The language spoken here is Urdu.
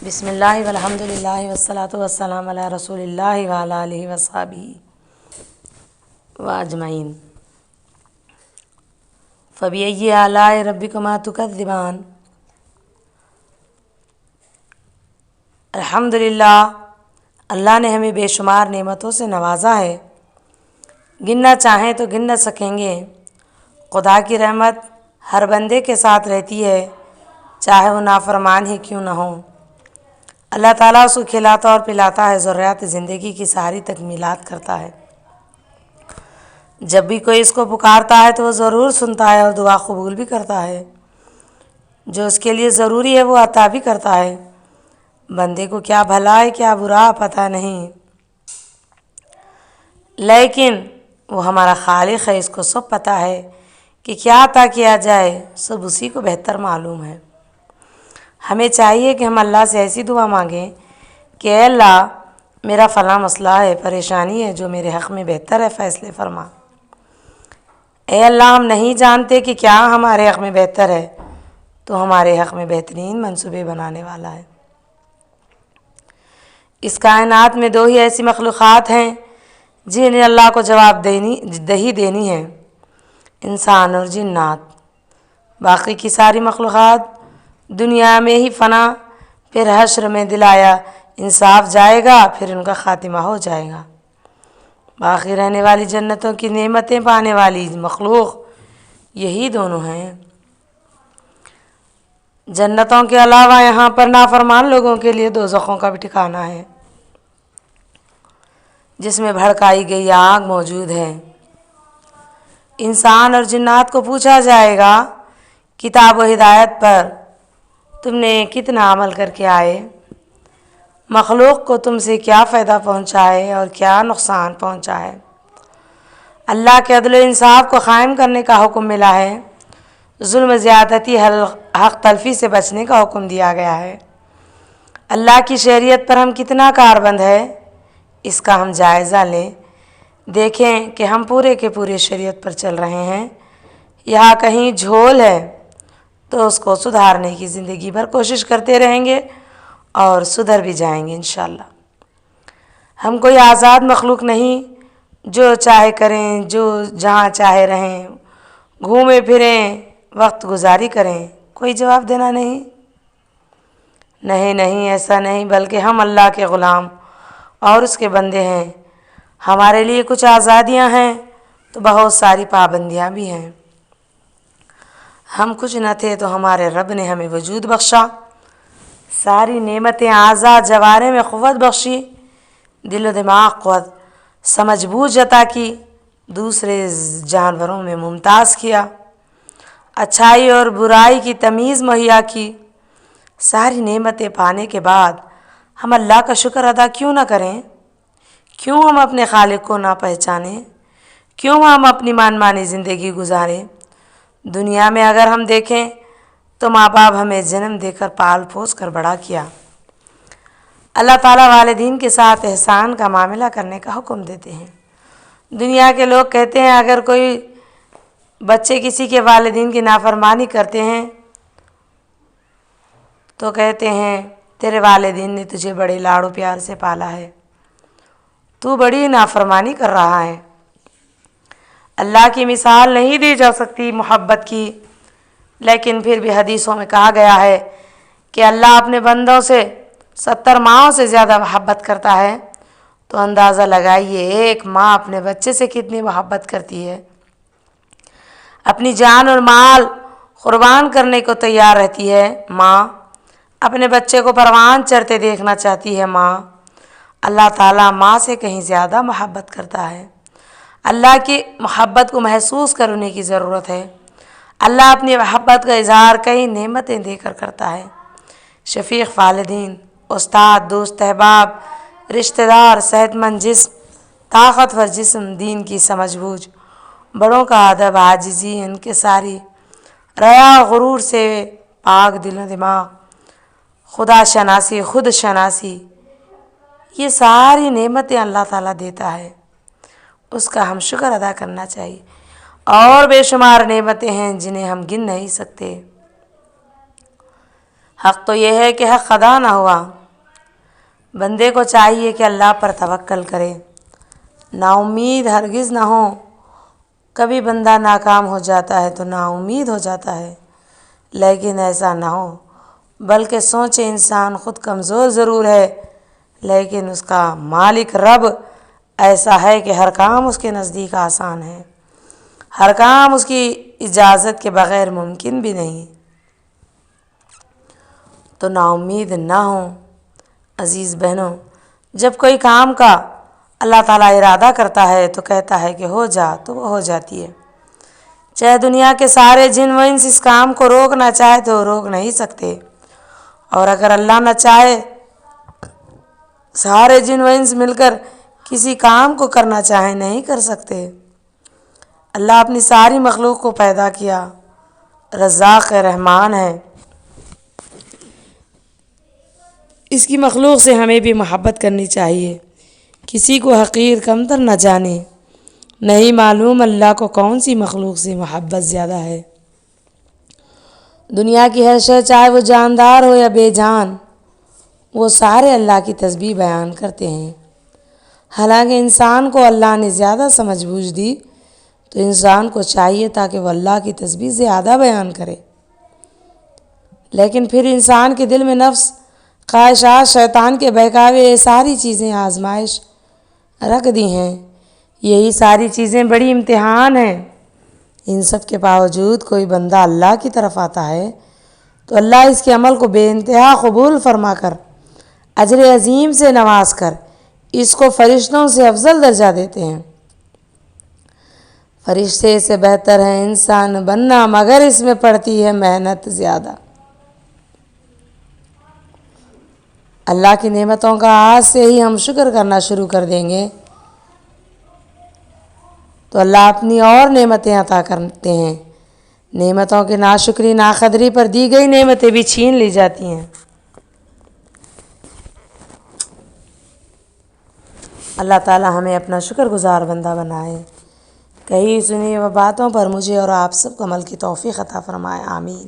بسم اللہ والحمد للہ والصلاۃ والسلام علی رسول اللہ وعلی آلہ وصحبہ واجمعین۔ فبأي آلاء ربكما تكذبان۔ الحمدللہ، اللہ نے ہمیں بے شمار نعمتوں سے نوازا ہے، گننا چاہیں تو گن نہ سکیں گے۔ خدا کی رحمت ہر بندے کے ساتھ رہتی ہے، چاہے وہ نافرمان ہی کیوں نہ ہو۔ اللہ تعالیٰ اس کو کھلاتا اور پلاتا ہے، ضروریات زندگی کی ساری تکمیلات کرتا ہے۔ جب بھی کوئی اس کو پکارتا ہے تو وہ ضرور سنتا ہے اور دعا قبول بھی کرتا ہے۔ جو اس کے لیے ضروری ہے وہ عطا بھی کرتا ہے۔ بندے کو کیا بھلا ہے کیا برا پتہ نہیں، لیکن وہ ہمارا خالق ہے، اس کو سب پتہ ہے کہ کیا عطا کیا جائے، سب اسی کو بہتر معلوم ہے۔ ہمیں چاہیے کہ ہم اللہ سے ایسی دعا مانگیں کہ اے اللہ، میرا فلاں مسئلہ ہے، پریشانی ہے، جو میرے حق میں بہتر ہے فیصلے فرما۔ اے اللہ، ہم نہیں جانتے کہ کیا ہمارے حق میں بہتر ہے، تو ہمارے حق میں بہترین منصوبے بنانے والا ہے۔ اس کائنات میں دو ہی ایسی مخلوقات ہیں جنہیں اللہ کو جواب دہی دینی ہے، انسان اور جنات۔ باقی کی ساری مخلوقات دنیا میں ہی فنا، پھر حشر میں دلایا انصاف جائے گا، پھر ان کا خاتمہ ہو جائے گا۔ باقی رہنے والی جنتوں کی نعمتیں پانے والی مخلوق یہی دونوں ہیں۔ جنتوں کے علاوہ یہاں پر نافرمان لوگوں کے لیے دوزخوں کا بھی ٹھکانہ ہے، جس میں بھڑکائی گئی آگ موجود ہے۔ انسان اور جنات کو پوچھا جائے گا کتاب و ہدایت پر تم نے کتنا عمل کر کے آئے، مخلوق کو تم سے کیا فائدہ پہنچا ہے اور کیا نقصان پہنچا ہے۔ اللہ کے عدل و انصاف کو قائم کرنے کا حکم ملا ہے، ظلم زیادتی حق تلفی سے بچنے کا حکم دیا گیا ہے۔ اللہ کی شریعت پر ہم کتنا کاربند ہے، اس کا ہم جائزہ لیں، دیکھیں کہ ہم پورے کے پورے شریعت پر چل رہے ہیں، یہاں کہیں جھول ہے تو اس کو سدھارنے کی زندگی بھر کوشش کرتے رہیں گے اور سدھر بھی جائیں گے انشاءاللہ۔ ہم کوئی آزاد مخلوق نہیں جو چاہے کریں، جو جہاں چاہے رہیں، گھومیں پھریں، وقت گزاری کریں، کوئی جواب دینا نہیں۔ نہیں، ایسا نہیں، بلکہ ہم اللہ کے غلام اور اس کے بندے ہیں۔ ہمارے لیے کچھ آزادیاں ہیں تو بہت ساری پابندیاں بھی ہیں۔ ہم کچھ نہ تھے تو ہمارے رب نے ہمیں وجود بخشا، ساری نعمتیں اعضاء جوارح میں قوت بخشی، دل و دماغ قوت سمجھ بوجھ عطا کی، دوسرے جانوروں میں ممتاز کیا، اچھائی اور برائی کی تمیز مہیا کی۔ ساری نعمتیں پانے کے بعد ہم اللہ کا شکر ادا کیوں نہ کریں؟ کیوں ہم اپنے خالق کو نہ پہچانیں؟ کیوں ہم اپنی مانی زندگی گزاریں؟ دنیا میں اگر ہم دیکھیں تو ماں باپ ہمیں جنم دے کر پال پوس کر بڑا کیا۔ اللہ تعالیٰ والدین کے ساتھ احسان کا معاملہ کرنے کا حکم دیتے ہیں۔ دنیا کے لوگ کہتے ہیں اگر کوئی بچے کسی کے والدین کی نافرمانی کرتے ہیں تو کہتے ہیں تیرے والدین نے تجھے بڑے لاڑو پیار سے پالا ہے، تو بڑی نافرمانی کر رہا ہے۔ اللہ کی مثال نہیں دی جا سکتی محبت کی، لیکن پھر بھی حدیثوں میں کہا گیا ہے کہ اللہ اپنے بندوں سے 70 ماہوں سے زیادہ محبت کرتا ہے، تو اندازہ لگائیے ایک ماں اپنے بچے سے کتنی محبت کرتی ہے۔ اپنی جان اور مال قربان کرنے کو تیار رہتی ہے ماں، اپنے بچے کو پروان چڑھتے دیکھنا چاہتی ہے ماں۔ اللہ تعالیٰ ماں سے کہیں زیادہ محبت کرتا ہے۔ اللہ کی محبت کو محسوس کرنے کی ضرورت ہے۔ اللہ اپنی محبت کا اظہار کئی نعمتیں دے کر کرتا ہے۔ شفیق والدین، استاد، دوست احباب، رشتہ دار، صحت مند جسم، طاقتور جسم، دین کی سمجھ بوجھ، بڑوں کا ادب، عاجزی، انکساری، ریا غرور سے پاک دل و دماغ، خدا شناسی، خود شناسی، یہ ساری نعمتیں اللہ تعالیٰ دیتا ہے، اس کا ہم شکر ادا کرنا چاہیے۔ اور بے شمار نعمتیں ہیں جنہیں ہم گن نہیں سکتے۔ حق تو یہ ہے کہ حق ادا نہ ہوا۔ بندے کو چاہیے کہ اللہ پر توکل کرے، نا امید ہرگز نہ ہو۔ کبھی بندہ ناکام ہو جاتا ہے تو نا امید ہو جاتا ہے، لیکن ایسا نہ ہو، بلکہ سوچے انسان خود کمزور ضرور ہے، لیکن اس کا مالک رب ایسا ہے کہ ہر کام اس کے نزدیک آسان ہے، ہر کام اس کی اجازت کے بغیر ممکن بھی نہیں۔ تو نا امید نہ ہوں۔ عزیز بہنوں، جب کوئی کام کا اللہ تعالیٰ ارادہ کرتا ہے تو کہتا ہے کہ ہو جا تو وہ ہو جاتی ہے، چاہے دنیا کے سارے جن و انس اس کام کو روکنا چاہے تو روک نہیں سکتے، اور اگر اللہ نہ چاہے سارے جن و انس مل کر کسی کام کو کرنا چاہے نہیں کر سکتے۔ اللہ اپنی ساری مخلوق کو پیدا کیا، رزاق رحمان ہے۔ اس کی مخلوق سے ہمیں بھی محبت کرنی چاہیے، کسی کو حقیر کمتر نہ جانے۔ نہیں معلوم اللہ کو کون سی مخلوق سے محبت زیادہ ہے۔ دنیا کی ہر شے، چاہے وہ جاندار ہو یا بے جان، وہ سارے اللہ کی تسبیح بیان کرتے ہیں۔ حالانکہ انسان کو اللہ نے زیادہ سمجھ بوجھ دی، تو انسان کو چاہیے تاکہ وہ اللہ کی تسبیح زیادہ بیان کرے، لیکن پھر انسان کے دل میں نفس، خواہشات، شیطان کے بہکاوے، یہ ساری چیزیں آزمائش رکھ دی ہیں۔ یہی ساری چیزیں بڑی امتحان ہیں۔ ان سب کے باوجود کوئی بندہ اللہ کی طرف آتا ہے تو اللہ اس کے عمل کو بے انتہا قبول فرما کر، اجر عظیم سے نواز کر، اس کو فرشتوں سے افضل درجہ دیتے ہیں۔ فرشتے سے بہتر ہے انسان بننا، مگر اس میں پڑتی ہے محنت زیادہ۔ اللہ کی نعمتوں کا آج سے ہی ہم شکر کرنا شروع کر دیں گے تو اللہ اپنی اور نعمتیں عطا کرتے ہیں۔ نعمتوں کی ناشکری، ناقدری پر دی گئی نعمتیں بھی چھین لی جاتی ہیں۔ اللہ تعالی ہمیں اپنا شکر گزار بندہ بنائے۔ کہی سنی وہ باتوں پر مجھے اور آپ سب کو عمل کی توفیق عطا فرمائے، آمین۔